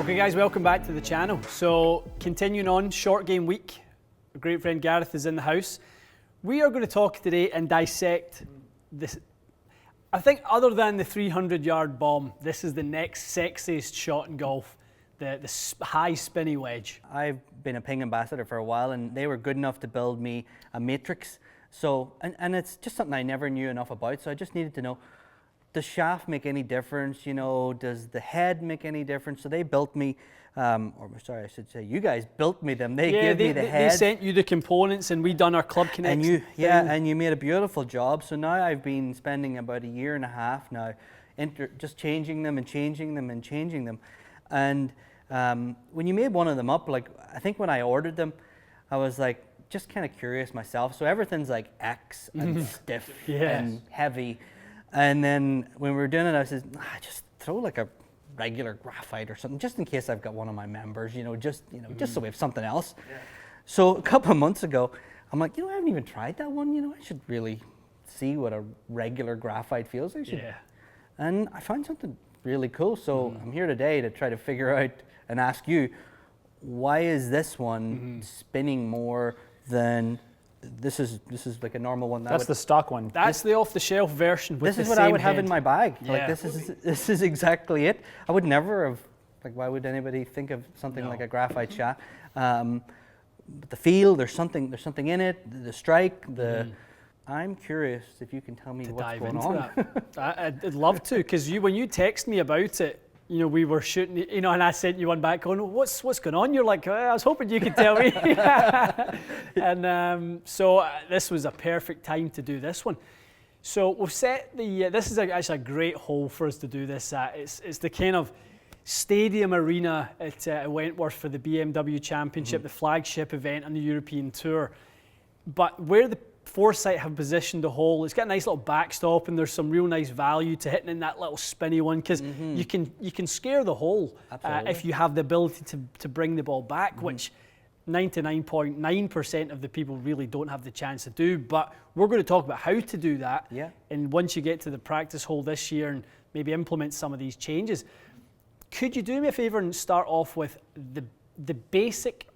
Okay guys, welcome back to the channel. So continuing on, short game week. Our great friend Gareth is in the house. We are going to talk today and dissect this. I think other than the 300-yard bomb, this is the next sexiest shot in golf, the high spinny wedge. I've been a Ping ambassador for a while, and they were good enough to build me a matrix. So, and it's just something I never knew enough about, so I just needed to know, does shaft make any difference? You know, does the head make any difference? So they built me, or sorry, I should say you guys built me them. They gave me the head. They sent you the components and we done our Club Connect. And you made a beautiful job. So now I've been spending about a year and a half now just changing them and changing them and changing them. And when you made one of them up, like I think when I ordered them, I was like just kind of curious myself. So everything's like X and stiff and heavy. And then when we were doing it, I said, just throw like a regular graphite or something, just in case I've got one of my members, just so we have something else. Yeah. So a couple of months ago, I'm like, I haven't even tried that one. I should really see what a regular graphite feels like. Yeah. And I found something really cool. So I'm here today to try to figure out and ask you, why is this one spinning more than this is like a normal one? That's the stock one. That's the off-the-shelf version. With this is what I would have head. in my bag. Yeah. Like this is exactly it. I would never have. Like, why would anybody think of something like a graphite shaft? But the feel, there's something in it. The strike, I'm curious if you can tell me what's going on. I'd love to, because when you text me about it, we were shooting, and I sent you one back going, what's going on? You're like, I was hoping you could tell me. And so this was a perfect time to do this one. So we've set this is actually a great hole for us to do this at. It's the kind of stadium arena at Wentworth for the BMW Championship, the flagship event on the European Tour. But where the Foresight have positioned the hole, it's got a nice little backstop, and there's some real nice value to hitting in that little spinny one, because you can scare the hole if you have the ability to bring the ball back, which 99.9% of the people really don't have the chance to do. But we're going to talk about how to do that. Yeah. And once you get to the practice hole this year and maybe implement some of these changes, could you do me a favor and start off with the basic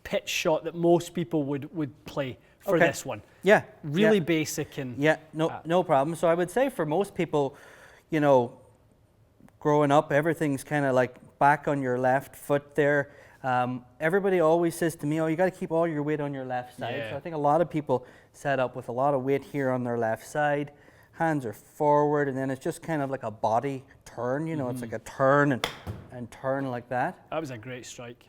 pitch shot that most people would play for this one? Yeah. Really basic and... Yeah, no problem. So I would say for most people, growing up, everything's kind of like back on your left foot there. Everybody always says to me, you got to keep all your weight on your left side. Yeah. So I think a lot of people set up with a lot of weight here on their left side. Hands are forward, and then it's just kind of like a body turn, it's like a turn and turn like that. That was a great strike.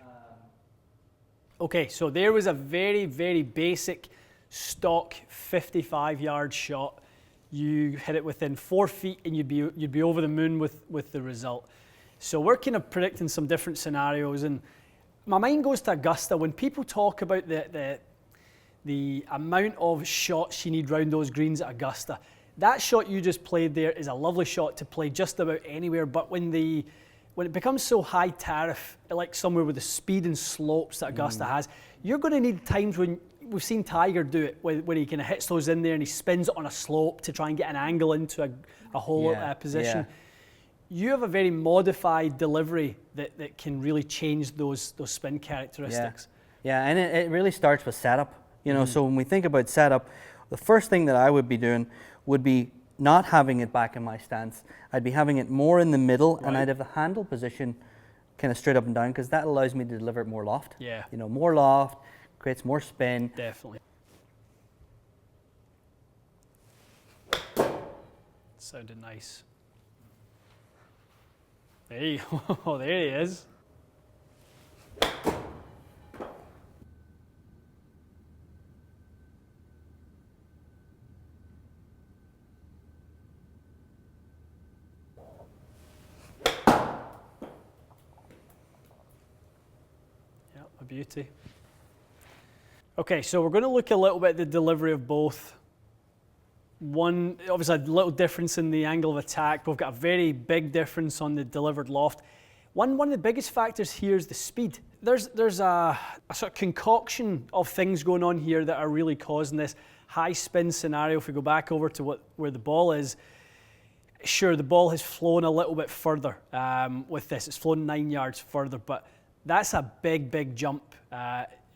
Okay, so there was a very, very basic stock 55-yard shot. You hit it within 4 feet and you'd be over the moon with the result. So we're kind of predicting some different scenarios, and my mind goes to Augusta. When people talk about the amount of shots you need round those greens at Augusta, that shot you just played there is a lovely shot to play just about anywhere, but when it becomes so high tariff, like somewhere with the speed and slopes that Augusta has, you're going to need times when we've seen Tiger do it, when he kind of hits those in there and he spins it on a slope to try and get an angle into a hole position. Yeah. You have a very modified delivery that can really change those spin characteristics. Yeah, and it really starts with setup. So when we think about setup, the first thing that I would be doing would be not having it back in my stance. I'd be having it more in the middle, and I'd have the handle position kind of straight up and down, because that allows me to deliver it more loft. Yeah. More loft, creates more spin. Definitely. Sounded nice. There he is. A beauty. Okay, so we're going to look a little bit at the delivery of both. One, obviously a little difference in the angle of attack. We've got a very big difference on the delivered loft. One of the biggest factors here is the speed. There's a sort of concoction of things going on here that are really causing this high spin scenario. If we go back over to where the ball is, Sure, the ball has flown a little bit further with this. It's flown 9 yards further, but that's a big jump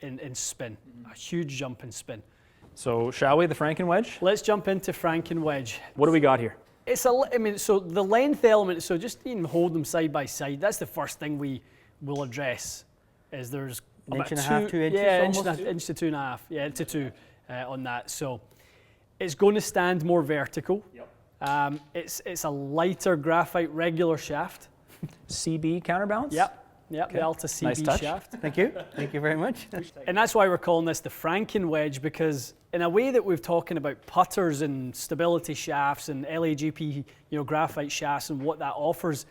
in spin, a huge jump in spin. So shall we, the Franken-Wedge? Let's jump into Franken-Wedge. What do we got here? So the length element, so just even hold them side by side, that's the first thing we will address, is there's An about inch and a half, 2 inches yeah, almost? inch to 2.5, yeah, to 2 on that. So it's going to stand more vertical. Yep. It's a lighter graphite regular shaft. CB counterbalance? Yep, Okay. the Alta CB Nice touch. shaft. Thank you very much. And that's why we're calling this the Franken-Wedge, because in a way that we've talking about putters and stability shafts and LAGP, graphite shafts and what that offers,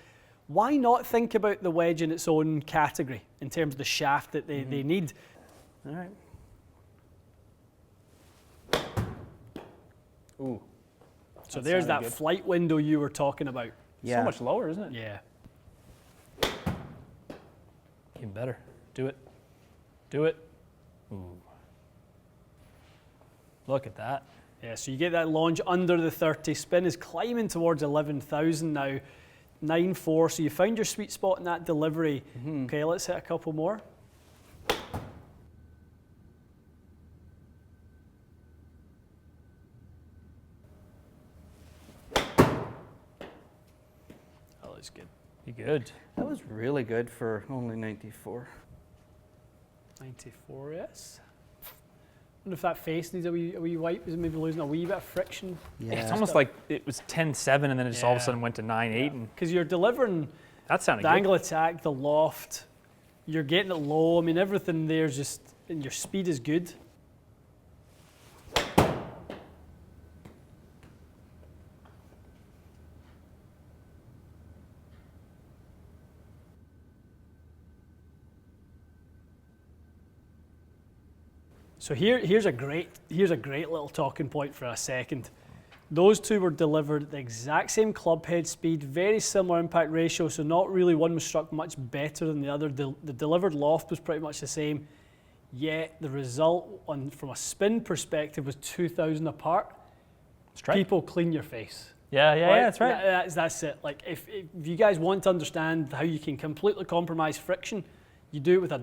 why not think about the wedge in its own category in terms of the shaft that they need? All right. Ooh. So there's that good. flight window you were talking about. Yeah. So much lower, isn't it? Yeah. Even better. Do it. Do it. Ooh. Look at that. Yeah, so you get that launch under the 30. Spin is climbing towards 11,000 now. 9.4, so you found your sweet spot in that delivery. Okay, let's hit a couple more. That looks good. You good? That was really good for only 94. 94, yes. I wonder if that face needs a wee wipe. Is it maybe losing a wee bit of friction? Yeah. It's almost like it was 10-7 and then it just all of a Yeah. sudden went to 9-8. And Because you're delivering that sounded the good. angle attack, the loft, you're getting it low. I mean, everything there's just, and your speed is good. So here's a great little talking point for a second. Those two were delivered at the exact same club head speed, very similar impact ratio, so not really one was struck much better than the other. The delivered loft was pretty much the same, yet the result from a spin perspective was 2,000 apart. That's right. People clean your face. Yeah, that's right. That's it. Like if you guys want to understand how you can completely compromise friction, you do it with a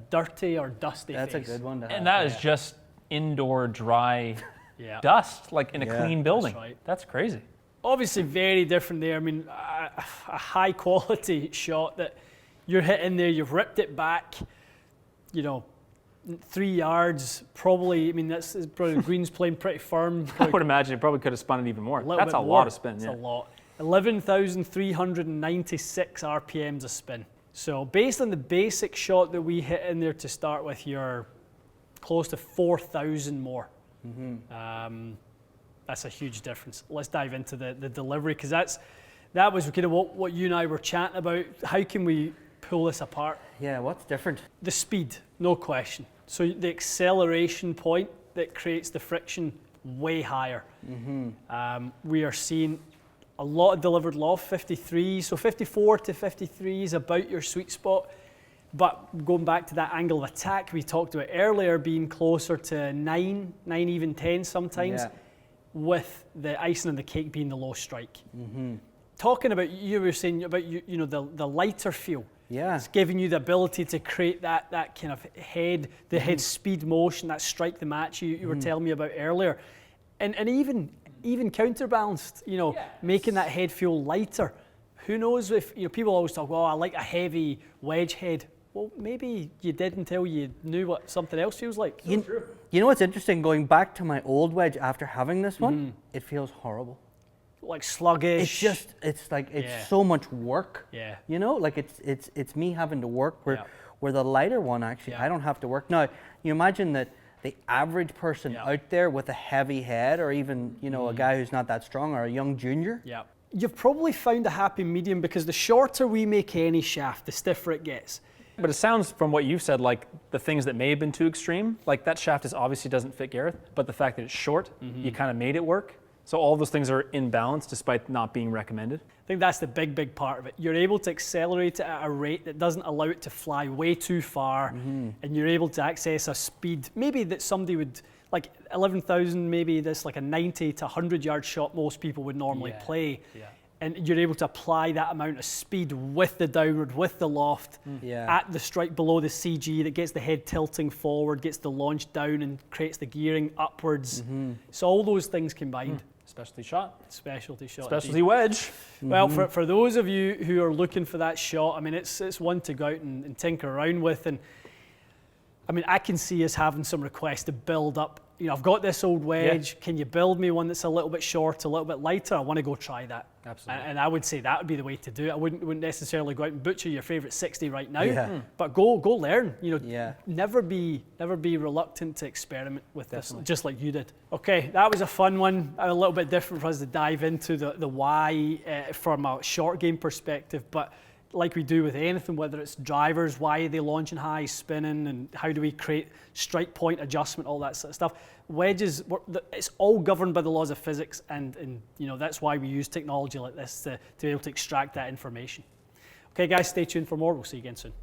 dirty or dusty That's face. a good one to have. And that is just indoor dry Yeah. dust, like in a Yeah. clean building. That's right. That's crazy. Obviously very different there. I mean, a high quality shot that you're hitting there, you've ripped it back, 3 yards, probably. I mean, that's probably the green's playing pretty firm. I would imagine it probably could have spun it even more. little That's bit a more. lot of spin. That's Yeah. a lot. 11,396 RPMs of spin. So based on the basic shot that we hit in there to start with, you're close to 4,000 more. That's a huge difference. Let's dive into the delivery, because that was kind of what you and I were chatting about. How can we pull this apart? Yeah, what's different? The speed, no question. So the acceleration point that creates the friction, way higher. We are seeing a lot of delivered loft, 53, so 54 to 53 is about your sweet spot. But going back to that angle of attack we talked about earlier, being closer to 9, even 10 sometimes, Yeah. with the icing on the cake being the low strike. Talking about, you were saying about the lighter feel. Yeah. It's giving you the ability to create that kind of head speed motion, that strike the match you were telling me about earlier. And even counterbalanced, making that head feel lighter. Who knows if, people always talk, I like a heavy wedge head. Well, maybe you did until you knew what something else feels like. You know what's interesting? Going back to my old wedge after having this one, it feels horrible. Like sluggish. It's Yeah. so much work. Yeah. Like it's me having to work where Yeah. where the lighter one actually Yeah. I don't have to work. Now, you imagine that the average person Yeah. out there with a heavy head, or even a guy who's not that strong, or a young junior. Yeah. You've probably found a happy medium, because the shorter we make any shaft, the stiffer it gets. But it sounds from what you've said like the things that may have been too extreme, like that shaft obviously doesn't fit Gareth, but the fact that it's short, you kind of made it work. So all those things are in balance despite not being recommended. I think that's the big part of it. You're able to accelerate it at a rate that doesn't allow it to fly way too far, and you're able to access a speed maybe that somebody would, like 11,000, maybe that's like a 90 to 100 yard shot most people would normally Yeah. play. Yeah. and you're able to apply that amount of speed with the downward, with the loft, at the strike below the CG that gets the head tilting forward, gets the launch down and creates the gearing upwards. So all those things combined. Specialty shot. Specialty shot. Specialty indeed. wedge. Well, for those of you who are looking for that shot, I mean, it's one to go out and tinker around with. And I mean, I can see us having some requests to build up. You know, I've got this old wedge. Can you build me one that's a little bit shorter, a little bit lighter? I want to go try that. Absolutely. And I would say that would be the way to do it. I wouldn't necessarily go out and butcher your favorite 60 right now, but go learn. You know, never be reluctant to experiment with this, just like you did. Okay, that was a fun one. A little bit different for us to dive into the why from a short game perspective, but like we do with anything, whether it's drivers, why are they launching high, spinning, and how do we create strike point adjustment, all that sort of stuff. Wedges, it's all governed by the laws of physics, and you know, that's why we use technology like this to be able to extract that information. Okay guys, stay tuned for more. We'll see you again soon.